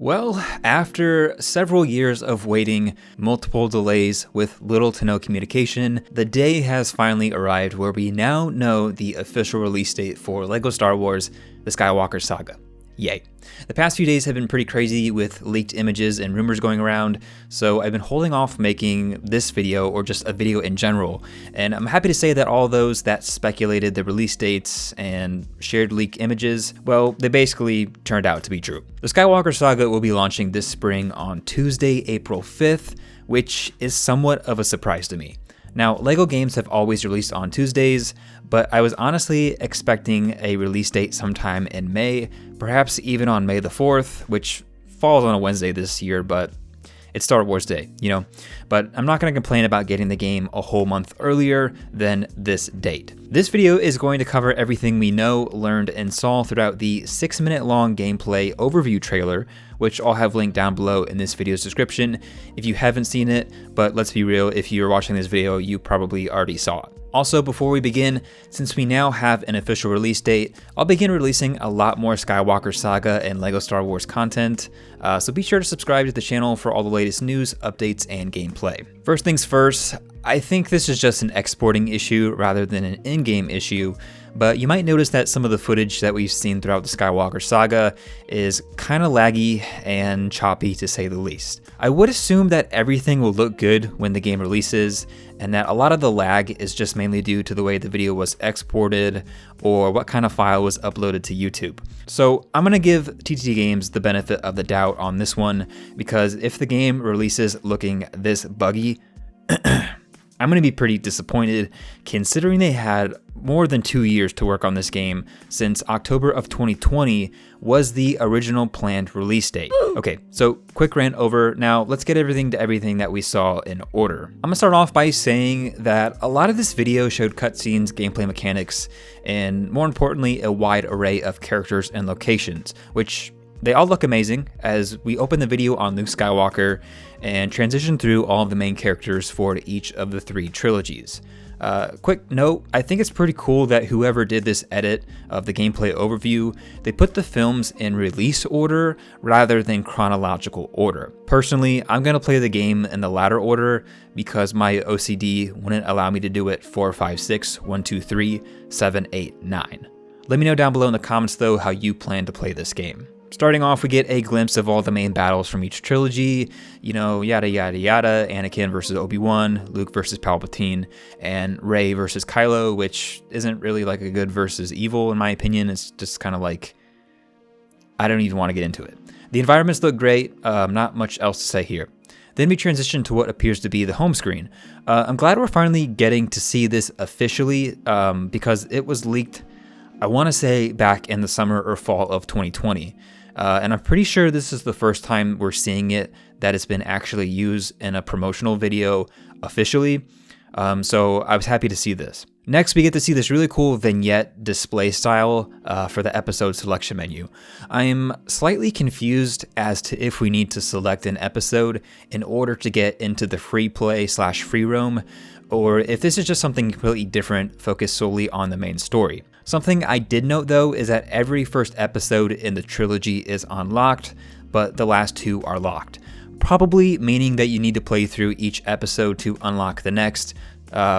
Well, after several years of waiting, multiple delays with little to no communication, the day has finally arrived where we now know the official release date for LEGO Star Wars: The Skywalker Saga. Yay. The past few days have been pretty crazy with leaked images and rumors going around, so I've been holding off making this video or just a video in general, and I'm happy to say that all those that speculated the release dates and shared leaked images, well, they basically turned out to be true. The Skywalker Saga will be launching this spring on Tuesday, April 5th, which is somewhat of a surprise to me. Now, LEGO games have always released on Tuesdays, but I was honestly expecting a release date sometime in May, perhaps even on May the 4th, which falls on a Wednesday this year, but it's Star Wars Day, you know? But I'm not going to complain about getting the game a whole month earlier than this date. This video is going to cover everything we know, learned, and saw throughout the 6-minute long gameplay overview trailer, which I'll have linked down below in this video's description if you haven't seen it, but let's be real, if you're watching this video, you probably already saw it. Also, before we begin, since we now have an official release date, I'll begin releasing a lot more Skywalker Saga and LEGO Star Wars content, so be sure to subscribe to the channel for all the latest news, updates, and gameplay. First things first, I think this is just an exporting issue rather than an in-game issue, but you might notice that some of the footage that we've seen throughout the Skywalker Saga is kind of laggy and choppy to say the least. I would assume that everything will look good when the game releases, and that a lot of the lag is just mainly due to the way the video was exported or what kind of file was uploaded to YouTube. So I'm going to give TTT Games the benefit of the doubt on this one, because if the game releases looking this buggy, I'm going to be pretty disappointed considering they had more than 2 years to work on this game, since October of 2020 was the original planned release date. Okay, so quick rant over. Now let's get everything that we saw in order. I'm gonna start off by saying that a lot of this video showed cutscenes, gameplay mechanics, and more importantly, a wide array of characters and locations, which they all look amazing as we open the video on Luke Skywalker and transition through all of the main characters for each of the 3 trilogies. Quick note, I think it's pretty cool that whoever did this edit of the gameplay overview, they put the films in release order rather than chronological order. Personally, I'm going to play the game in the latter order because my OCD wouldn't allow me to do it 4, 5, 6, 1, 2, 3, 7, 8, 9. Let me know down below in the comments though how you plan to play this game. Starting off, we get a glimpse of all the main battles from each trilogy, you know, yada yada yada, Anakin versus Obi-Wan, Luke versus Palpatine, and Rey versus Kylo, which isn't really like a good versus evil in my opinion. It's just kind of like, I don't even want to get into it. The environments look great, not much else to say here. Then we transition to what appears to be the home screen. I'm glad we're finally getting to see this officially because it was leaked, I want to say back in the summer or fall of 2020. And I'm pretty sure this is the first time we're seeing it that it's been actually used in a promotional video officially. So I was happy to see this. Next, we get to see this really cool vignette display style for the episode selection menu. I'm slightly confused as to if we need to select an episode in order to get into the free play / free roam, or if this is just something completely different focused solely on the main story. Something I did note though is that every first episode in the trilogy is unlocked, but the last 2 are locked. Probably meaning that you need to play through each episode to unlock the next,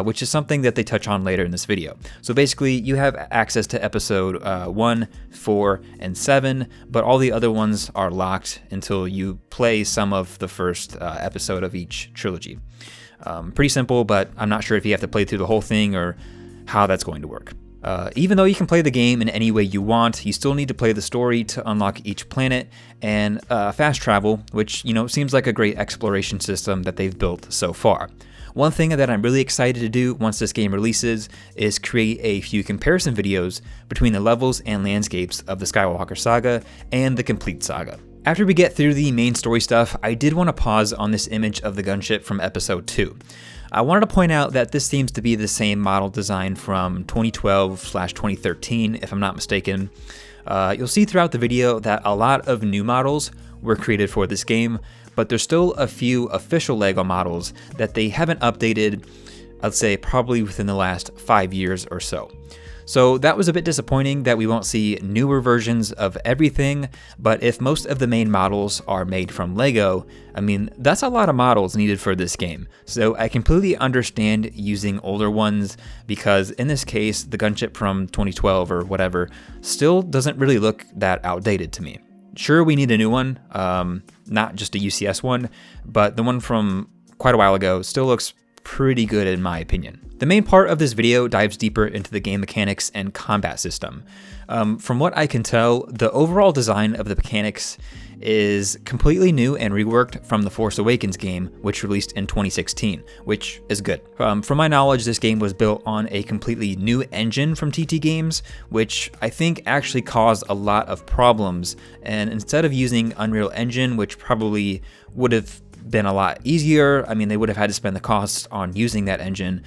which is something that they touch on later in this video. So basically you have access to episode 1, 4, and 7, but all the other ones are locked until you play some of the first episode of each trilogy. Pretty simple, but I'm not sure if you have to play through the whole thing or how that's going to work. Even though you can play the game in any way you want, you still need to play the story to unlock each planet, and fast travel, which, you know, seems like a great exploration system that they've built so far. One thing that I'm really excited to do once this game releases is create a few comparison videos between the levels and landscapes of the Skywalker Saga and the complete saga. After we get through the main story stuff, I did want to pause on this image of the gunship from episode 2. I wanted to point out that this seems to be the same model design from 2012/2013, if I'm not mistaken. You'll see throughout the video that a lot of new models were created for this game, but there's still a few official LEGO models that they haven't updated, I'd say probably within the last 5 years or so. So that was a bit disappointing that we won't see newer versions of everything, but if most of the main models are made from Lego, I mean, that's a lot of models needed for this game. So I completely understand using older ones because in this case, the Gunship from 2012 or whatever still doesn't really look that outdated to me. Sure, we need a new one, not just a UCS one, but the one from quite a while ago still looks pretty good in my opinion. The main part of this video dives deeper into the game mechanics and combat system. From what I can tell, the overall design of the mechanics is completely new and reworked from the Force Awakens game, which released in 2016, which is good. From my knowledge, this game was built on a completely new engine from TT Games, which I think actually caused a lot of problems. And instead of using Unreal Engine, which probably would have been a lot easier, I mean, they would have had to spend the costs on using that engine.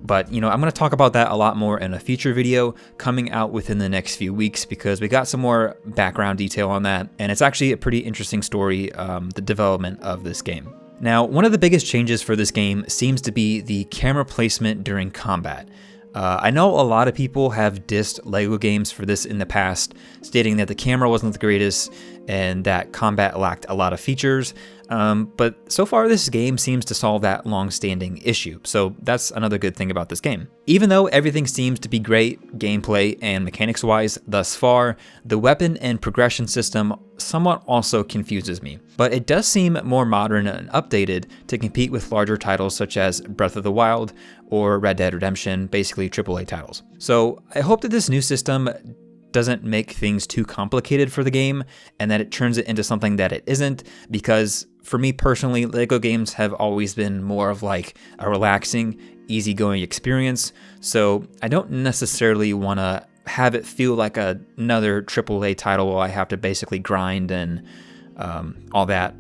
But, you know, I'm going to talk about that a lot more in a future video coming out within the next few weeks because we got some more background detail on that. And it's actually a pretty interesting story, the development of this game. Now, one of the biggest changes for this game seems to be the camera placement during combat. I know a lot of people have dissed LEGO games for this in the past, stating that the camera wasn't the greatest and that combat lacked a lot of features, but so far this game seems to solve that long-standing issue, so that's another good thing about this game. Even though everything seems to be great gameplay and mechanics-wise thus far, the weapon and progression system somewhat also confuses me, but it does seem more modern and updated to compete with larger titles such as Breath of the Wild or Red Dead Redemption, basically AAA titles. So I hope that this new system doesn't make things too complicated for the game and that it turns it into something that it isn't, because for me personally, LEGO games have always been more of like a relaxing, easygoing experience, so I don't necessarily want to have it feel like another AAA title where I have to basically grind and all that,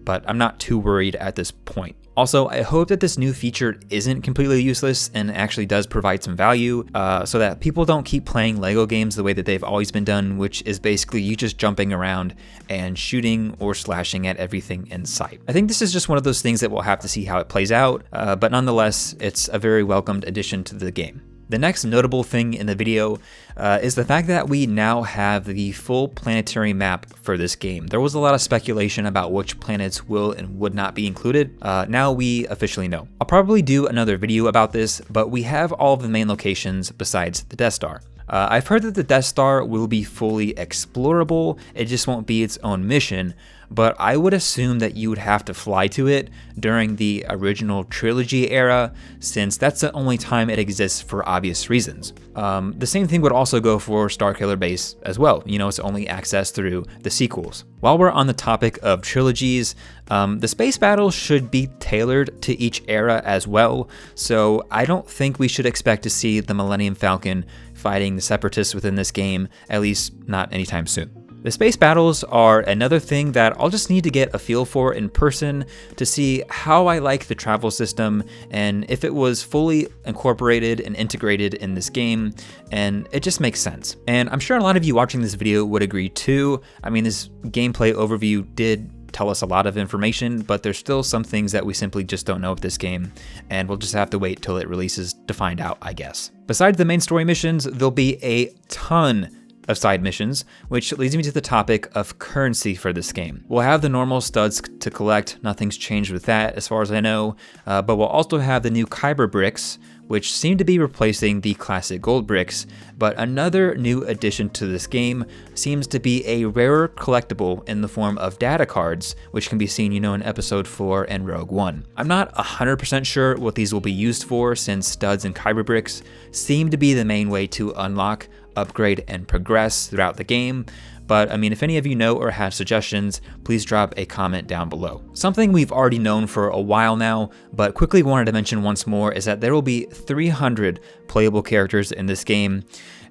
but I'm not too worried at this point. Also, I hope that this new feature isn't completely useless and actually does provide some value, so that people don't keep playing LEGO games the way that they've always been done, which is basically you just jumping around and shooting or slashing at everything in sight. I think this is just one of those things that we'll have to see how it plays out, but nonetheless, it's a very welcomed addition to the game. The next notable thing in the video is the fact that we now have the full planetary map for this game. There was a lot of speculation about which planets will and would not be included. Now we officially know. I'll probably do another video about this, but we have all of the main locations besides the Death Star. I've heard that the Death Star will be fully explorable, it just won't be its own mission, but I would assume that you would have to fly to it during the original trilogy era, since that's the only time it exists for obvious reasons. The same thing would also go for Starkiller Base as well, you know, it's only accessed through the sequels. While we're on the topic of trilogies, the space battles should be tailored to each era as well, so I don't think we should expect to see the Millennium Falcon fighting the Separatists within this game, at least not anytime soon. The space battles are another thing that I'll just need to get a feel for in person to see how I like the travel system and if it was fully incorporated and integrated in this game, and it just makes sense. And I'm sure a lot of you watching this video would agree too. I mean, this gameplay overview did tell us a lot of information, but there's still some things that we simply just don't know of this game, and we'll just have to wait till it releases to find out, I guess. Besides the main story missions, there'll be a ton of side missions, which leads me to the topic of currency for this game. We'll have the normal studs to collect, nothing's changed with that as far as I know, but we'll also have the new Kyber bricks, which seem to be replacing the classic gold bricks, but another new addition to this game seems to be a rarer collectible in the form of data cards, which can be seen, you know, in episode 4 and Rogue One. I'm not 100% sure what these will be used for, since studs and Kyber bricks seem to be the main way to unlock, upgrade, and progress throughout the game, but I mean, if any of you know or have suggestions, please drop a comment down below. Something we've already known for a while now, but quickly wanted to mention once more, is that there will be 300 playable characters in this game,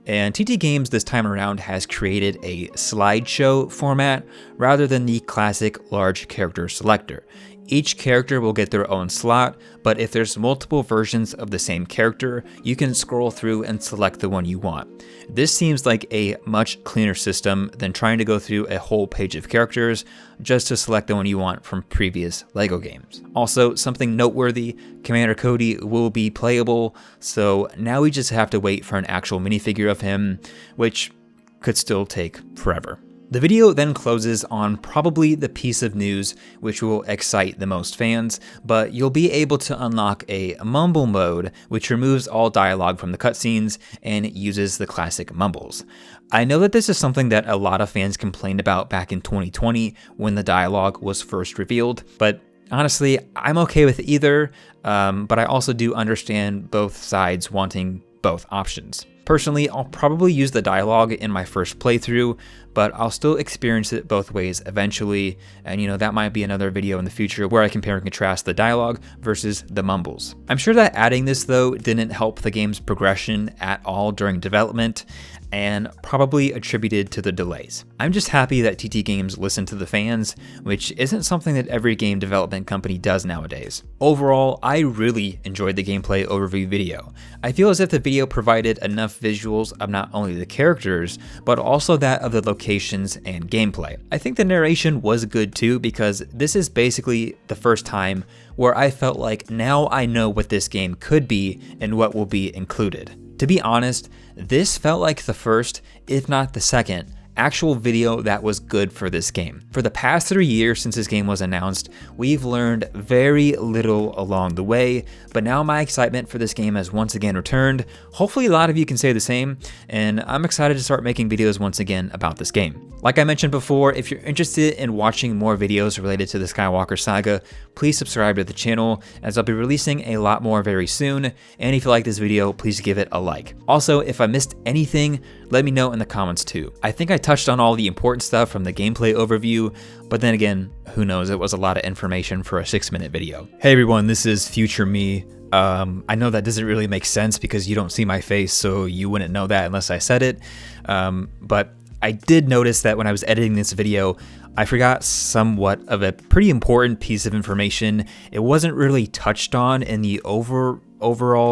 and TT Games this time around has created a slideshow format rather than the classic large character selector. Each character will get their own slot, but if there's multiple versions of the same character, you can scroll through and select the one you want. This seems like a much cleaner system than trying to go through a whole page of characters just to select the one you want from previous LEGO games. Also, something noteworthy, Commander Cody will be playable, so now we just have to wait for an actual minifigure of him, which could still take forever. The video then closes on probably the piece of news which will excite the most fans, but you'll be able to unlock a mumble mode which removes all dialogue from the cutscenes and uses the classic mumbles. I know that this is something that a lot of fans complained about back in 2020 when the dialogue was first revealed, but honestly, I'm okay with either, but I also do understand both sides wanting both options. Personally, I'll probably use the dialogue in my first playthrough, but I'll still experience it both ways eventually, and that might be another video in the future where I compare and contrast the dialogue versus the mumbles. I'm sure that adding this though didn't help the game's progression at all during development, and probably attributed to the delays. I'm just happy that TT Games listened to the fans, which isn't something that every game development company does nowadays. Overall, I really enjoyed the gameplay overview video. I feel as if the video provided enough visuals of not only the characters, but also that of the locations and gameplay. I think the narration was good too, because this is basically the first time where I felt like now I know what this game could be and what will be included. To be honest, this felt like the first, if not the second, actual video that was good for this game. For the past 3 years since this game was announced, we've learned very little along the way, but now my excitement for this game has once again returned. Hopefully a lot of you can say the same, and I'm excited to start making videos once again about this game. Like I mentioned before, if you're interested in watching more videos related to the Skywalker Saga, please subscribe to the channel, as I'll be releasing a lot more very soon, and if you like this video, please give it a like. Also, if I missed anything, let me know in the comments too. I think I touched on all the important stuff from the gameplay overview, but then again, who knows, it was a lot of information for a 6-minute video. Hey everyone, this is future me. I know that doesn't really make sense because you don't see my face, so you wouldn't know that unless I said it, but I did notice that when I was editing this video, I forgot somewhat of a pretty important piece of information. It wasn't really touched on in the overall,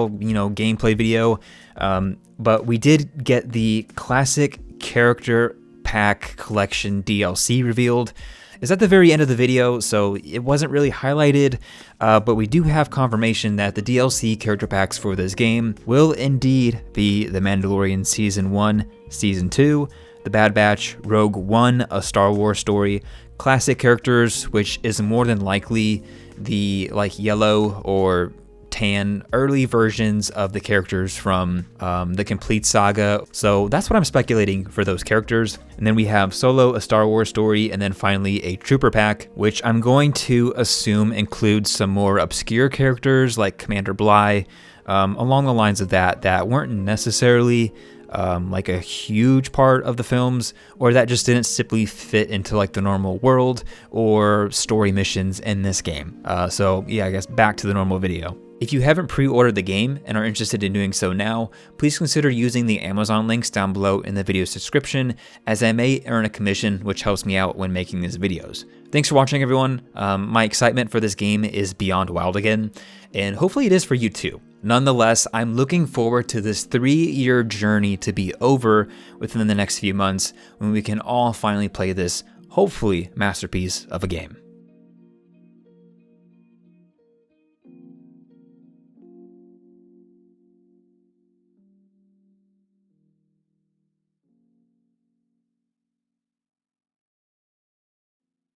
gameplay video, but we did get the classic character pack collection DLC revealed. It's at the very end of the video, so it wasn't really highlighted, but we do have confirmation that the DLC character packs for this game will indeed be The Mandalorian Season 1, Season 2, The Bad Batch, Rogue One, A Star Wars Story, classic characters, which is more than likely the yellow or tan early versions of the characters from the complete saga. So that's what I'm speculating for those characters. And then we have Solo, A Star Wars Story, and then finally a Trooper Pack, which I'm going to assume includes some more obscure characters like Commander Bly, along the lines of that weren't necessarily like a huge part of the films, or that just didn't simply fit into the normal world or story missions in this game. So yeah, I guess back to the normal video. If you haven't pre-ordered the game and are interested in doing so now, please consider using the Amazon links down below in the video's description, as I may earn a commission which helps me out when making these videos. Thanks for watching everyone. My excitement for this game is beyond wild again, and hopefully it is for you too. Nonetheless, I'm looking forward to this 3-year journey to be over within the next few months when we can all finally play this, hopefully, masterpiece of a game.